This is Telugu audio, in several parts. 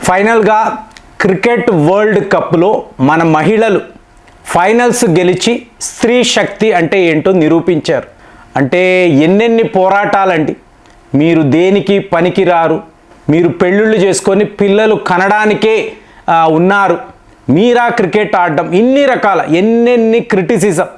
ఫైనల్గా క్రికెట్ వరల్డ్ కప్లో మన మహిళలు ఫైనల్స్ గెలిచి స్త్రీ శక్తి అంటే ఏంటో నిరూపించారు. అంటే ఎన్నెన్ని పోరాటాలండి. మీరు దేనికి పనికిరారు, మీరు పెళ్ళిళ్ళు చేసుకొని పిల్లలు కనడానికే ఉన్నారు, మీరా క్రికెట్ ఆడడం, ఇన్ని రకాల ఎన్నెన్ని క్రిటిసిజం.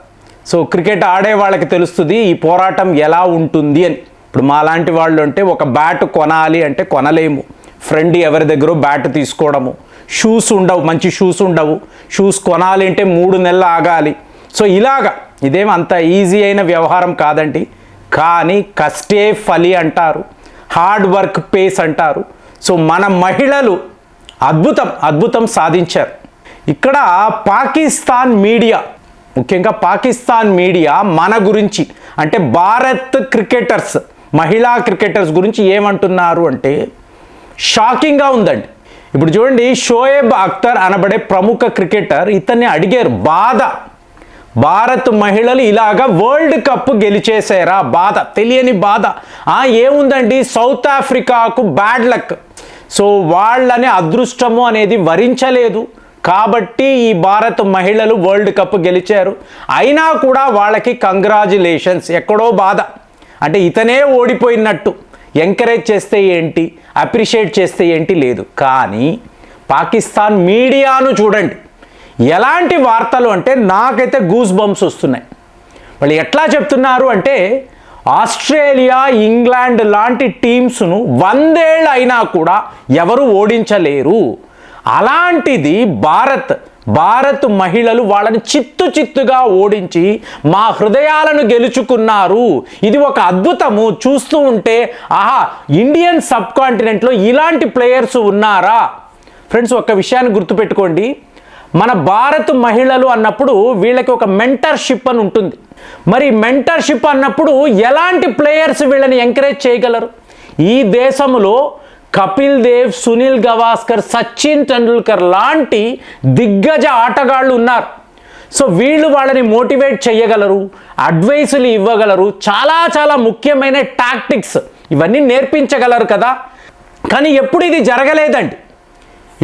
సో క్రికెట్ ఆడే వాళ్ళకి తెలుస్తుంది ఈ పోరాటం ఎలా ఉంటుంది అని. ఇప్పుడు మాలాంటి వాళ్ళు అంటే ఒక బ్యాట్ కొనాలి అంటే కొనలేము, ఫ్రెండ్ ఎవరి దగ్గర బ్యాట్ తీసుకోవడము, షూస్ ఉండవు, మంచి షూస్ ఉండవు, షూస్ కొనాలి అంటే 3 నెలలు ఆగాలి. సో ఇలాగా ఇదేం అంత ఈజీ అయిన వ్యవహారం కాదండి. కానీ కష్టే ఫలి అంటారు, హార్డ్ వర్క్ పేస్ అంటారు. సో మన మహిళలు అద్భుతం సాధించారు. ఇక్కడ పాకిస్తాన్ మీడియా, ముఖ్యంగా పాకిస్తాన్ మీడియా మన గురించి అంటే భారత్ క్రికెటర్స్, మహిళా క్రికెటర్స్ గురించి ఏమంటున్నారు అంటే షాకింగ్గా ఉందండి. ఇప్పుడు చూడండి, షోయబ్ అఖ్తర్ అనబడే ప్రముఖ క్రికెటర్ ఇతన్ని అడిగారు, భారత్ మహిళలు ఇలాగా వరల్డ్ కప్ గెలిచేసారా, బాధ, తెలియని బాధ. ఏముందండి, సౌత్ ఆఫ్రికాకు బ్యాడ్ లక్, సో వాళ్ళని అదృష్టము అనేది వరించలేదు కాబట్టి ఈ భారత్ మహిళలు వరల్డ్ కప్ గెలిచారు. అయినా కూడా వాళ్ళకి కంగ్రాచులేషన్స్, ఎక్కడో బాధ. అంటే ఇతనే ఓడిపోయినట్టు ఎంకరేజ్ చేస్తే ఏంటి, అప్రిషియేట్ చేస్తే ఏంటి, లేదు. కానీ పాకిస్తాన్ మీడియాను చూడండి, ఎలాంటి వార్తలు అంటే నాకైతే గూస్ బంప్స్ వస్తున్నాయి. వాళ్ళు ఎట్లా చెప్తున్నారు అంటే ఆస్ట్రేలియా, ఇంగ్లాండ్ లాంటి టీమ్స్ను 100 ఏళ్ళు అయినా కూడా ఎవరు ఓడించలేరు. అలాంటిది భారత్ మహిళలు వాళ్ళని చిత్తుగా ఓడించి మా హృదయాలను గెలుచుకున్నారు. ఇది ఒక అద్భుతము. చూస్తూ ఉంటే ఇండియన్ సబ్ కాంటినెంట్లో ఇలాంటి ప్లేయర్స్ ఉన్నారా? ఫ్రెండ్స్, ఒక్క విషయాన్ని గుర్తుపెట్టుకోండి, మన భారత్ మహిళలు అన్నప్పుడు వీళ్ళకి ఒక మెంటర్షిప్ అని ఉంటుంది. మరి మెంటర్షిప్ అన్నప్పుడు ఎలాంటి ప్లేయర్స్ వీళ్ళని ఎంకరేజ్ చేయగలరు? ఈ దేశంలో కపిల్ దేవ్, సునీల్ గవాస్కర్, సచిన్ టెండూల్కర్ లాంటి దిగ్గజ ఆటగాళ్ళు ఉన్నారు. సో వీళ్ళు వాళ్ళని మోటివేట్ చేయగలరు, అడ్వైసులు ఇవ్వగలరు, చాలా ముఖ్యమైన టాక్టిక్స్ ఇవన్నీ నేర్పించగలరు కదా. కానీ ఎప్పుడు ఇది జరగలేదండి.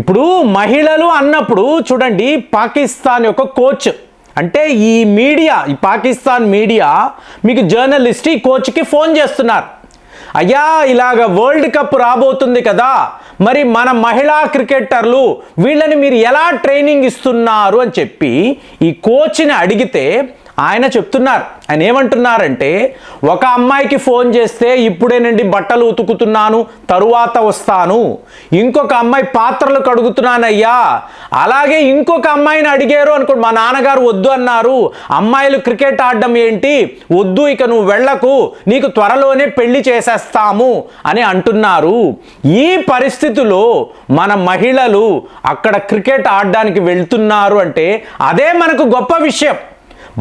ఇప్పుడు మహిళలు అన్నప్పుడు చూడండి, పాకిస్తాన్ యొక్క కోచ్ అంటే ఈ పాకిస్తాన్ మీడియా మీకు జర్నలిస్ట్ ఈ కోచ్కి ఫోన్ చేస్తున్నారు, అయ్యా ఇలాగ వరల్డ్ కప్ రాబోతుంది కదా, మరి మన మహిళా క్రికెటర్లు వీళ్ళని మీరు ఎలా ట్రైనింగ్ ఇస్తున్నారు అని చెప్పి ఈ కోచ్ని అడిగితే ఆయన చెప్తున్నారు. ఆయన ఏమంటున్నారంటే, ఒక అమ్మాయికి ఫోన్ చేస్తే ఇప్పుడేనండి బట్టలు ఉతుకుతున్నాను, తరువాత వస్తాను. ఇంకొక అమ్మాయి పాత్రలు కడుగుతున్నానయ్యా. అలాగే ఇంకొక అమ్మాయిని అడిగారు అనుకో, మా నాన్నగారు వద్దు అన్నారు, అమ్మాయిలు క్రికెట్ ఆడడం ఏంటి, వద్దు, ఇక నువ్వు వెళ్ళకు, నీకు త్వరలోనే పెళ్లి చేసేస్తాము అని అంటున్నారు. ఈ పరిస్థితిలో మన మహిళలు అక్కడ క్రికెట్ ఆడడానికి వెళ్తున్నారు అంటే అదే మనకు గొప్ప విషయం.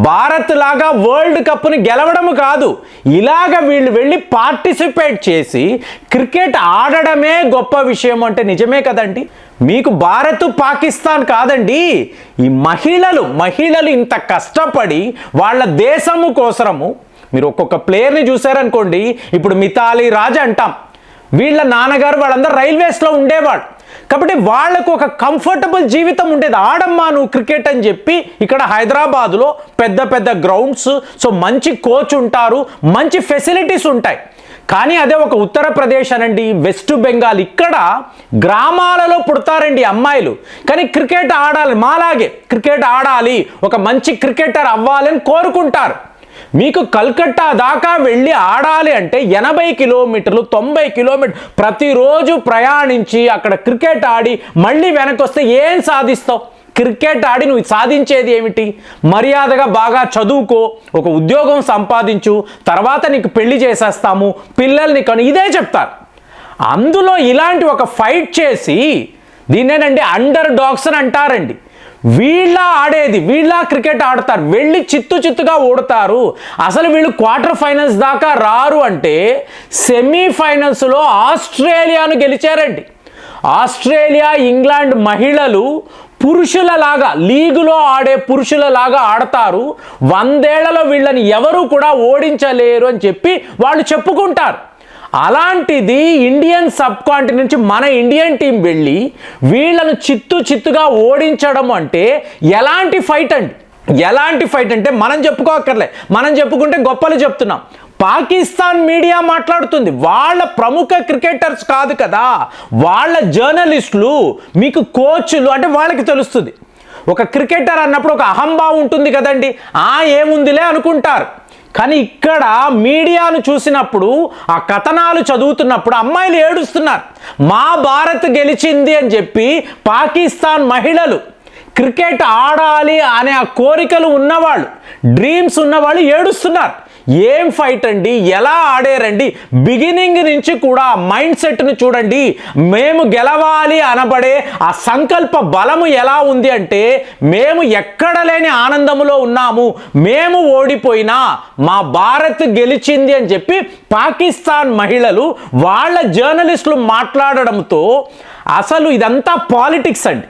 భారత్ లాగా వరల్డ్ కప్ని గెలవడము కాదు, ఇలాగ వీళ్ళు వెళ్ళి పార్టిసిపేట్ చేసి క్రికెట్ ఆడడమే గొప్ప విషయం అంటే నిజమే కదండి. మీకు భారత్ పాకిస్తాన్ కాదండి, ఈ మహిళలు ఇంత కష్టపడి వాళ్ళ దేశము కోసము. మీరు ఒక్కొక్క ప్లేయర్ని చూసారనుకోండి, ఇప్పుడు మిథాలీ రాజ్ అంటాం, వీళ్ళ నాన్నగారు వాళ్ళందరూ రైల్వేస్లో ఉండేవాళ్ళు కాబట్టి వాళ్ళకు ఒక కంఫర్టబుల్ జీవితం ఉండేది. ఆడమ్మా నువ్వు క్రికెట్ అని చెప్పి ఇక్కడ హైదరాబాదులో పెద్ద గ్రౌండ్స్, సో మంచి కోచ్ ఉంటారు, మంచి ఫెసిలిటీస్ ఉంటాయి. కానీ అదే ఒక ఉత్తరప్రదేశ్ అనండి, వెస్ట్ బెంగాల్, ఇక్కడ గ్రామాలలో పుడతారండి అమ్మాయిలు, కానీ క్రికెట్ ఆడాలి, మాలాగే క్రికెట్ ఆడాలి, ఒక మంచి క్రికెటర్ అవ్వాలని కోరుకుంటారు. మీకు కల్కట్టా దాకా వెళ్ళి ఆడాలి అంటే 80 కిలోమీటర్లు, 90 కిలోమీటర్లు ప్రతిరోజు ప్రయాణించి అక్కడ క్రికెట్ ఆడి మళ్ళీ వెనక్కి వస్తే ఏం సాధిస్తావు? క్రికెట్ ఆడి నువ్వు సాధించేది ఏమిటి? మర్యాదగా బాగా చదువుకో, ఒక ఉద్యోగం సంపాదించు, తర్వాత నీకు పెళ్లి చేసేస్తాము, పిల్లల్ని కను, ఇదే చెప్తారు. అందులో ఇలాంటి ఒక ఫైట్ చేసి దీన్నేనండి అండర్ డాగ్స్ అని అంటారండి. వీళ్ళ క్రికెట్ ఆడతారు, వెళ్ళి చిత్తుగా ఓడతారు. అసలు వీళ్ళు క్వార్టర్ ఫైనల్స్ దాకా రారు అంటే సెమీఫైనల్స్లో ఆస్ట్రేలియాను గెలిచారండి. ఆస్ట్రేలియా, ఇంగ్లాండ్ మహిళలు పురుషులలాగా లీగులో ఆడే పురుషులలాగా ఆడతారు. 100 ఏళ్లలో వీళ్ళని ఎవరు కూడా ఓడించలేరు అని చెప్పి వాళ్ళు చెప్పుకుంటారు. అలాంటిది ఇండియన్ సబ్ కాంటినెంట్ నుంచి మన ఇండియన్ టీం వెళ్ళి వీళ్ళను చిత్తుగా ఓడించడం అంటే ఎలాంటి ఫైట్ అండి? ఎలాంటి ఫైట్ అంటే మనం చెప్పుకోక్కర్లే, మనం చెప్పుకుంటే గొప్పలు చెప్తున్నాం. పాకిస్తాన్ మీడియా మాట్లాడుతుంది, వాళ్ళ ప్రముఖ క్రికెటర్స్ కాదు కదా, వాళ్ళ జర్నలిస్టులు, మీకు కోచ్లు, అంటే వాళ్ళకి తెలుస్తుంది. ఒక క్రికెటర్ అన్నప్పుడు ఒక అహంభావం ఉంటుంది కదండి, ఏముందిలే అనుకుంటారు. కానీ ఇక్కడ మీడియాను చూసినప్పుడు, ఆ కథనాలు చదువుతున్నప్పుడు అమ్మాయిలు ఏడుస్తున్నారు. మా భారత్ గెలిచింది అని చెప్పి పాకిస్తాన్ మహిళలు, క్రికెట్ ఆడాలి అనే ఆ కోరికలు ఉన్నవాళ్ళు, డ్రీమ్స్ ఉన్నవాళ్ళు ఏడుస్తున్నారు. ఏం ఫైట్ అండి, ఎలా ఆడారండి? బిగినింగ్ నుంచి కూడా మైండ్ సెట్ను చూడండి. మేము గెలవాలి అనబడే ఆ సంకల్ప బలము ఎలా ఉంది అంటే, మేము ఎక్కడ లేని ఆనందములో ఉన్నాము, మేము ఓడిపోయినా మా భారత్ గెలిచింది అని చెప్పి పాకిస్తాన్ మహిళలు వాళ్ళ జర్నలిస్టులు మాట్లాడడంతో అసలు ఇదంతా పాలిటిక్స్ అండి.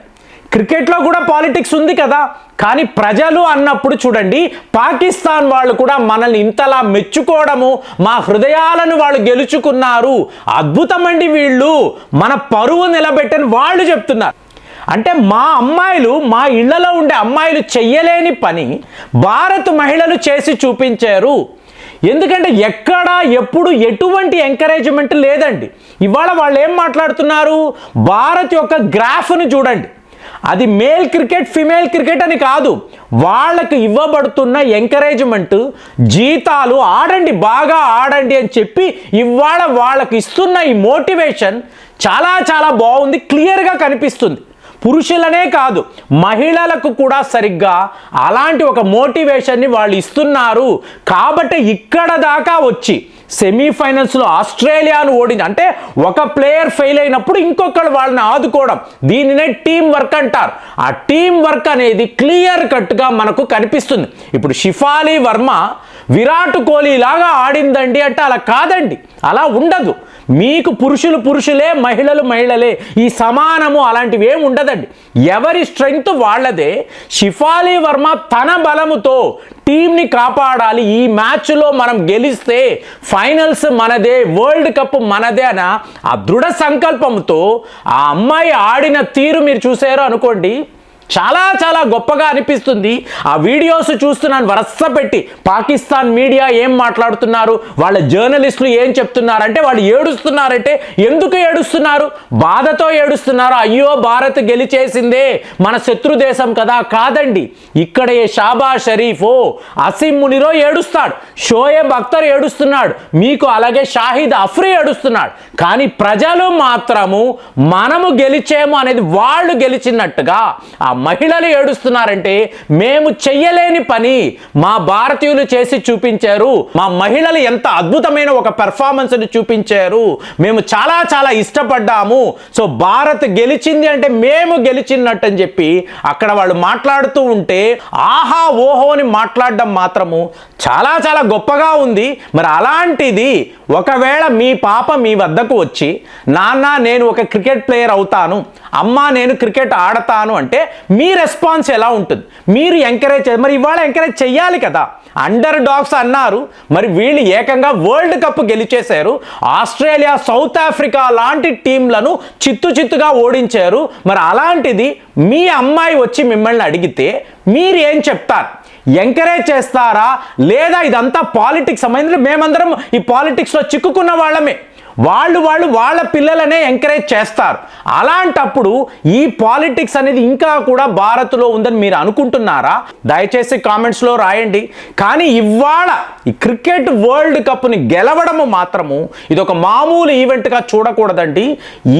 క్రికెట్లో కూడా పాలిటిక్స్ ఉంది కదా, కానీ ప్రజలు అన్నప్పుడు చూడండి, పాకిస్తాన్ వాళ్ళు కూడా మనల్ని ఇంతలా మెచ్చుకోవడము, మా హృదయాలను వాళ్ళు గెలుచుకున్నారు, అద్భుతమండి వీళ్ళు, మన పరువు నిలబెట్టని వాళ్ళు చెప్తున్నారు. అంటే మా అమ్మాయిలు, మా ఇళ్లలో ఉండే అమ్మాయిలు చెయ్యలేని పని భారత్ మహిళలు చేసి చూపించారు. ఎందుకంటే ఎక్కడ ఎప్పుడు ఎటువంటి ఎంకరేజ్మెంట్ లేదండి. ఇవాళ వాళ్ళు ఏం మాట్లాడుతున్నారు? భారత్ యొక్క గ్రాఫ్ను చూడండి, అది మేల్ క్రికెట్ ఫిమేల్ క్రికెట్ అని కాదు, వాళ్ళకి ఇవ్వబడుతున్న ఎంకరేజ్మెంట్, జీతాలు, ఆడండి బాగా ఆడండి అని చెప్పి ఇవాళ వాళ్ళకి ఇస్తున్న ఈ మోటివేషన్ చాలా చాలా బాగుంది, క్లియర్గా కనిపిస్తుంది. పురుషులనే కాదు, మహిళలకు కూడా సరిగ్గా అలాంటి ఒక మోటివేషన్ని వాళ్ళు ఇస్తున్నారు. కాబట్టి ఇక్కడ దాకా వచ్చి సెమీఫైనల్స్లో ఆస్ట్రేలియాను ఓడింది అంటే, ఒక ప్లేయర్ ఫెయిల్ అయినప్పుడు ఇంకొకరు వాళ్ళని ఆదుకోవడం, దీనినే టీం వర్క్ అంటారు. ఆ టీం వర్క్ అనేది క్లియర్ కట్గా మనకు కనిపిస్తుంది. ఇప్పుడు షిఫాలి వర్మ విరాట్ కోహ్లీ లాగా ఆడిందండి అంటే అలా కాదండి, అలా ఉండదు. మీకు పురుషులు పురుషులే, మహిళలు మహిళలే, ఈ సమానము అలాంటివి ఏమి ఉండదండి. ఎవరి స్ట్రెంగ్త్ వాళ్ళదే. షిఫాలి వర్మ తన బలముతో టీంని కాపాడాలి, ఈ మ్యాచ్లో మనం గెలిస్తే ఫైనల్స్ మనదే, వరల్డ్ కప్ మనదే అన్న ఆ దృఢ సంకల్పంతో ఆ అమ్మాయి ఆడిన తీరు మీరు చూసారు అనుకోండి, చాలా చాలా గొప్పగా అనిపిస్తుంది. ఆ వీడియోస్ చూస్తున్నాను వరస పెట్టి, పాకిస్తాన్ మీడియా ఏం మాట్లాడుతున్నారు, వాళ్ళ జర్నలిస్టులు ఏం చెప్తున్నారంటే, వాళ్ళు ఏడుస్తున్నారంటే ఎందుకు ఏడుస్తున్నారు? బాధతో ఏడుస్తున్నారు. అయ్యో భారత్ గెలిచేసిందే, మన శత్రు దేశం కదా. కాదండి, ఇక్కడ ఏ షాబాజ్ షరీఫో, అసీం మునిరో ఏడుస్తాడు, షోయబ్ అఖ్తర్ ఏడుస్తున్నాడు, మీకు అలాగే షాహిద్ అఫ్రీ ఏడుస్తున్నాడు. కానీ ప్రజలు మాత్రము మనము గెలిచేము అనేది వాళ్ళు గెలిచినట్టుగా ఆ మహిళలు ఏడుస్తున్నారంటే, మేము చెయ్యలేని పని మా భారతీయులు చేసి చూపించారు, మా మహిళలు ఎంత అద్భుతమైన ఒక పెర్ఫార్మెన్స్ని చూపించారు, మేము చాలా చాలా ఇష్టపడ్డాము, సో భారత్ గెలిచింది అంటే మేము గెలిచినట్టు అని చెప్పి అక్కడ వాళ్ళు మాట్లాడుతూ ఉంటే, ఆహా ఓహో అని మాట్లాడడం మాత్రము చాలా చాలా గొప్పగా ఉంది. మరి అలాంటిది ఒకవేళ మీ పాప మీ వద్దకు వచ్చి, నాన్న నేను ఒక క్రికెట్ ప్లేయర్ అవుతాను, అమ్మ నేను క్రికెట్ ఆడతాను అంటే మీ రెస్పాన్స్ ఎలా ఉంటుంది? మీరు ఎంకరేజ్, మరి ఇవాళ ఎంకరేజ్ చెయ్యాలి కదా. అండర్ డాగ్స్ అన్నారు, మరి వీళ్ళు ఏకంగా వరల్డ్ కప్ గెలిచేశారు. ఆస్ట్రేలియా, సౌత్ ఆఫ్రికా లాంటి టీంలను చిత్తుగా ఓడించారు. మరి అలాంటిది మీ అమ్మాయి వచ్చి మిమ్మల్ని అడిగితే మీరు ఏం చెప్తారు? ఎంకరేజ్ చేస్తారా, లేదా ఇదంతా పాలిటిక్స్ సంబంధించి మేమందరం ఈ పాలిటిక్స్లో చిక్కుకున్న వాళ్ళమే, వాళ్ళు వాళ్ళ పిల్లలనే ఎంకరేజ్ చేస్తారు. అలాంటప్పుడు ఈ పాలిటిక్స్ అనేది ఇంకా కూడా భారత్లో ఉందని మీరు అనుకుంటున్నారా? దయచేసి కామెంట్స్లో రాయండి. కానీ ఇవాళ ఈ క్రికెట్ వరల్డ్ కప్ని గెలవడము మాత్రము ఇది ఒక మామూలు ఈవెంట్గా చూడకూడదండి.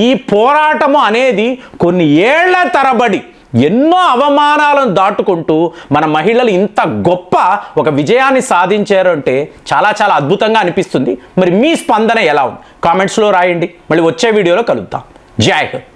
ఈ పోరాటము అనేది కొన్ని ఏళ్ల తరబడి ఎన్నో అవమానాలను దాటుకుంటూ మన మహిళలు ఇంత గొప్ప ఒక విజయాన్ని సాధించారు అంటే చాలా చాలా అద్భుతంగా అనిపిస్తుంది. మరి మీ స్పందన ఎలా ఉంది? కామెంట్స్లో రాయండి. మళ్ళీ వచ్చే వీడియోలో కలుద్దాం. జై హింద్.